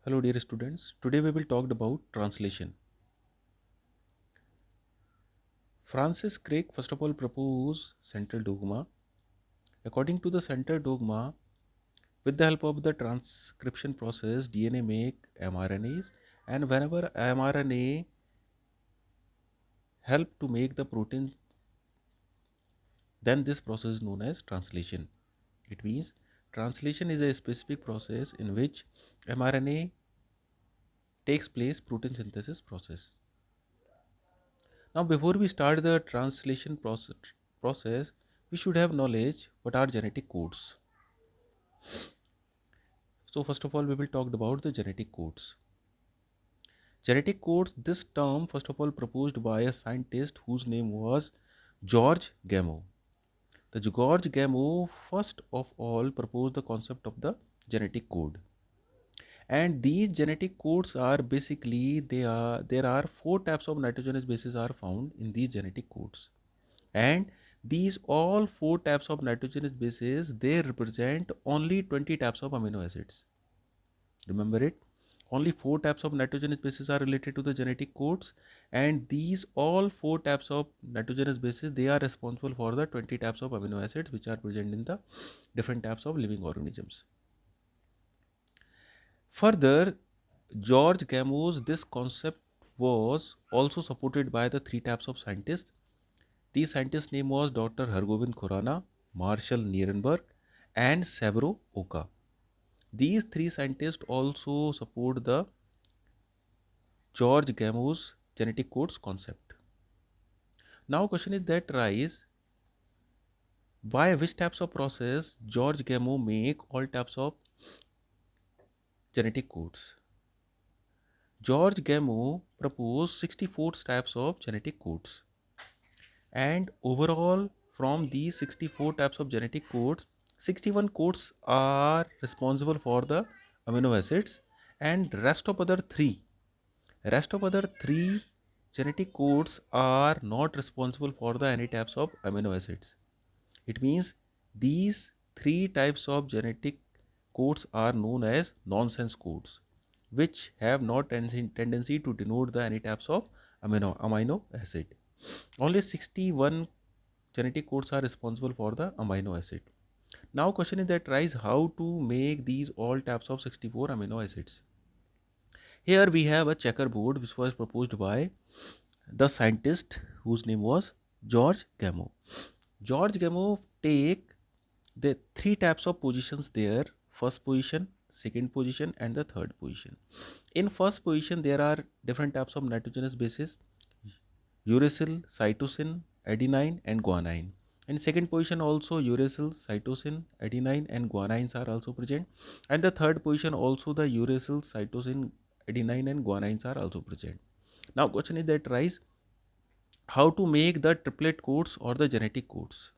Hello dear students, today we will talk about translation. Francis Crick first of all proposed central dogma. According to the central dogma, with the help of the transcription process, DNA make mRNAs, and whenever mRNA help to make the protein, then this process is known as translation. It means translation is a specific process in which mRNA takes place protein synthesis process. Now, before we start the translation process, we should have knowledge what are genetic codes. So, first of all, we will talk about the genetic codes. Genetic codes, this term, first of all, proposed by a scientist whose name was George Gamow. The George Gamow, first of all, proposed the concept of the genetic code. And these genetic codes are basically there are four types of nitrogenous bases are found in these genetic codes. And these all four types of nitrogenous bases, they represent only 20 types of amino acids. Remember it, only four types of nitrogenous bases are related to the genetic codes, and these all four types of nitrogenous bases, they are responsible for the 20 types of amino acids which are present in the different types of living organisms. Further, George Gamow's this concept was also supported by the three types of scientists. These scientists' name was Dr. Hargobind Khurana, Marshall Nierenberg, and Saburo Oka. These three scientists also support the George Gamow's genetic codes concept. Now, question is that rise, by which types of process George Gamow make all types of genetic codes? George Gamow proposed 64 types of genetic codes, and overall from these 64 types of genetic codes, 61 codes are responsible for the amino acids, and rest of other three genetic codes are not responsible for the any types of amino acids. It means these three types of genetic codes are known as nonsense codes, which have no tendency to denote the any types of amino acid. Only 61 genetic codes are responsible for the amino acid. Now question is that rise how to make these all types of 64 amino acids. Here we have a checkerboard which was proposed by the scientist whose name was George Gamow. George Gamow take the three types of positions there: first position, second position, and the third position. In first position, there are different types of nitrogenous bases: uracil, cytosine, adenine, and guanine. In second position, also uracil, cytosine, adenine, and guanines are also present. And the third position, also the uracil, cytosine, adenine, and guanines are also present. Now, question is that rise how to make the triplet codes or the genetic codes.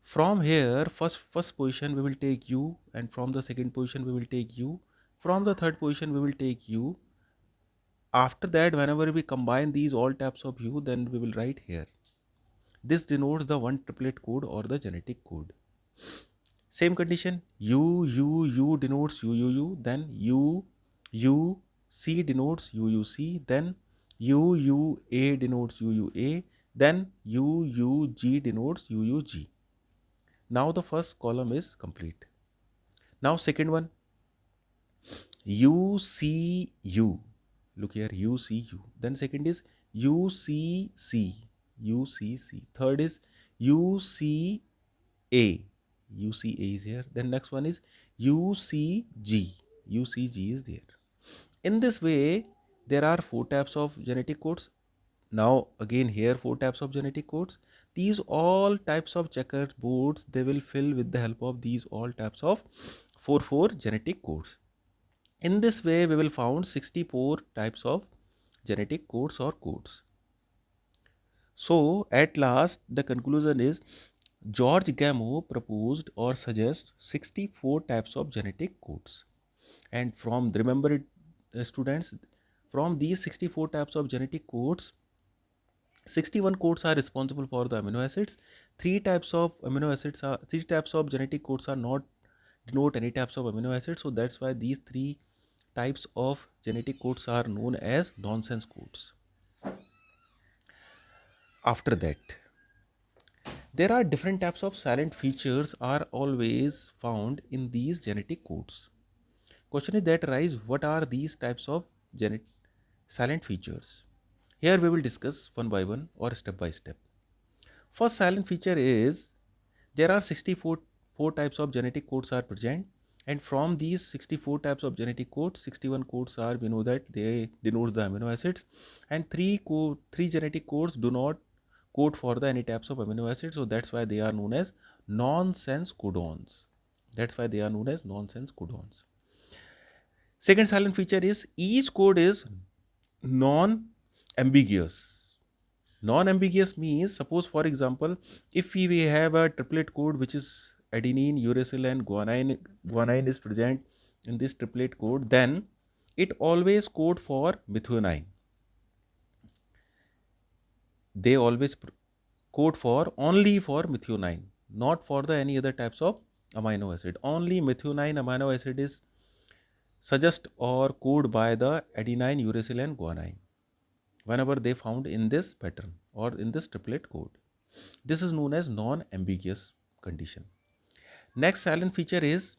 From here, first position we will take U, and from the second position we will take U, from the third position we will take U. After that, whenever we combine these all types of U, then we will write here. This denotes the one triplet code or the genetic code. Same condition, U denotes UUU, then UUC denotes UUC, then UUA denotes UUA, then UUG denotes UUG. Now the first column is complete. Now second one, UCU. Look here, UCU. Then second is UCC. UCC. Third is UCA. UCA is here. Then next one is UCG. UCG is there. In this way, there are four types of genetic codes. Now again here four types of genetic codes. These all types of checkered boards, they will fill with the help of these all types of four genetic codes. In this way we will found 64 types of genetic codes or codes. So at last the conclusion is George Gamow proposed or suggests 64 types of genetic codes. And from remember it, students, from these 64 types of genetic codes, 61 codes are responsible for the amino acids. Three types of genetic codes are not denote any types of amino acids. So that's why these three types of genetic codes are known as nonsense codes. After that, there are different types of silent features are always found in these genetic codes. Question is that arise, what are these types of silent features? Here we will discuss one by one or step by step. First silent feature is there are 64 types of genetic codes are present, and from these 64 types of genetic codes, 61 codes are, we know that they denote the amino acids, and three genetic codes do not code for the any types of amino acids, so that's why they are known as nonsense codons. That's why they are known as nonsense codons. Second silent feature is each code is non-ambiguous. Non-ambiguous means, suppose for example, if we have a triplet code which is adenine, uracil and guanine is present in this triplet code, then it always code for methionine. They always code for only for methionine, not for the any other types of amino acid. Only methionine amino acid is suggest or code by the adenine, uracil and guanine whenever they found in this pattern or in this triplet code. This is known as non-ambiguous condition. Next silent feature is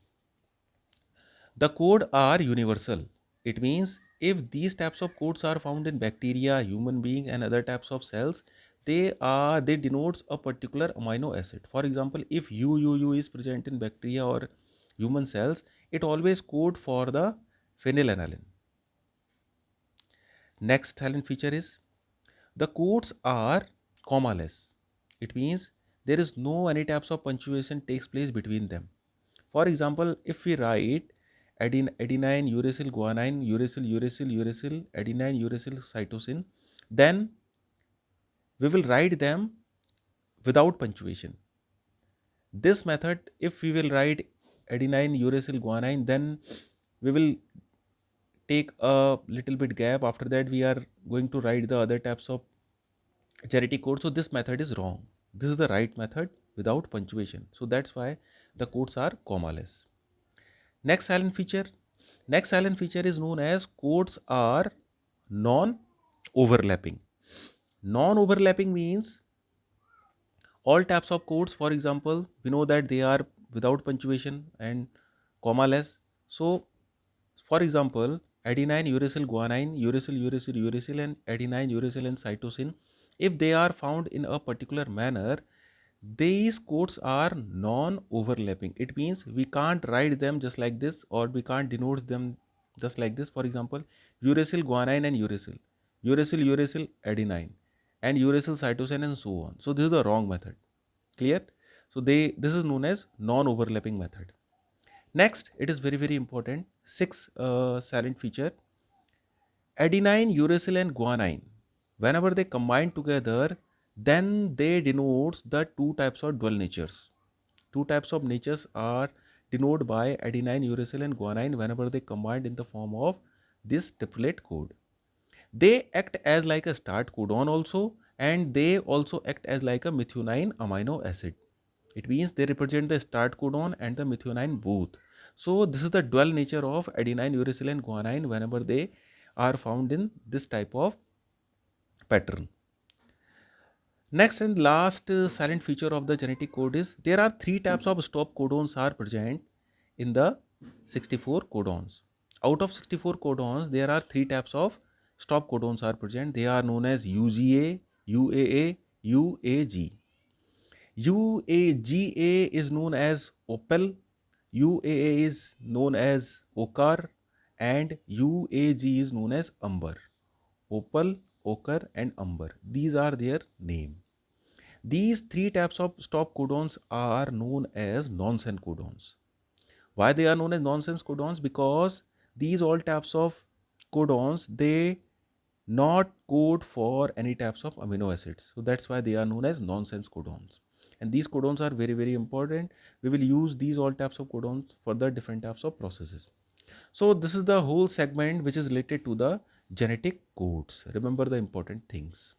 the code are universal. It means if these types of codes are found in bacteria, human being and other types of cells, they denotes a particular amino acid. For example, if UUU is present in bacteria or human cells, it always code for the phenylalanine. Next silent feature is the codes are commaless. It means there is no any types of punctuation takes place between them. For example, if we write adenine, uracil, guanine, uracil, uracil, uracil, adenine, uracil, cytosine, then we will write them without punctuation. This method, if we will write adenine, uracil, guanine, then we will take a little bit gap. After that, we are going to write the other types of genetic code. So this method is wrong. This is the right method without punctuation. So that's why the codes are commaless. Next silent feature. Next silent feature is known as codes are non-overlapping. Non-overlapping means all types of codes. For example, we know that they are without punctuation and commaless. So, for example, adenine, uracil, guanine, uracil, uracil, uracil, and adenine, uracil, and cytosine, if they are found in a particular manner, these codes are non-overlapping. It means we can't write them just like this, or we can't denote them just like this. For example, uracil, guanine, and uracil, uracil, uracil, adenine, and uracil, cytosine, and so on. So this is the wrong method. Clear? So this is known as non-overlapping method. Next, it is very important. Sixth silent feature: adenine, uracil, and guanine. Whenever they combine together, then they denotes the two types of dual natures. Two types of natures are denoted by adenine, uracil, and guanine whenever they combined in the form of this triplet code. They act as like a start codon also, and they also act as like a methionine amino acid. It means they represent the start codon and the methionine both. So this is the dual nature of adenine, uracil, and guanine whenever they are found in this type of pattern. Next and last silent feature of the genetic code is there are three types of stop codons are present in the 64 codons. Out of 64 codons, there are three types of stop codons are present. They are known as UGA, UAA, UAG. UAGA is known as opal, UAA is known as ochre, and UAG is known as umber. Opal, ochre, and umber. These are their name. These three types of stop codons are known as nonsense codons. Why they are known as nonsense codons? Because these all types of codons, they not code for any types of amino acids. So that's why they are known as nonsense codons. And these codons are very important. We will use these all types of codons for the different types of processes. So this is the whole segment which is related to the genetic codes. Remember the important things.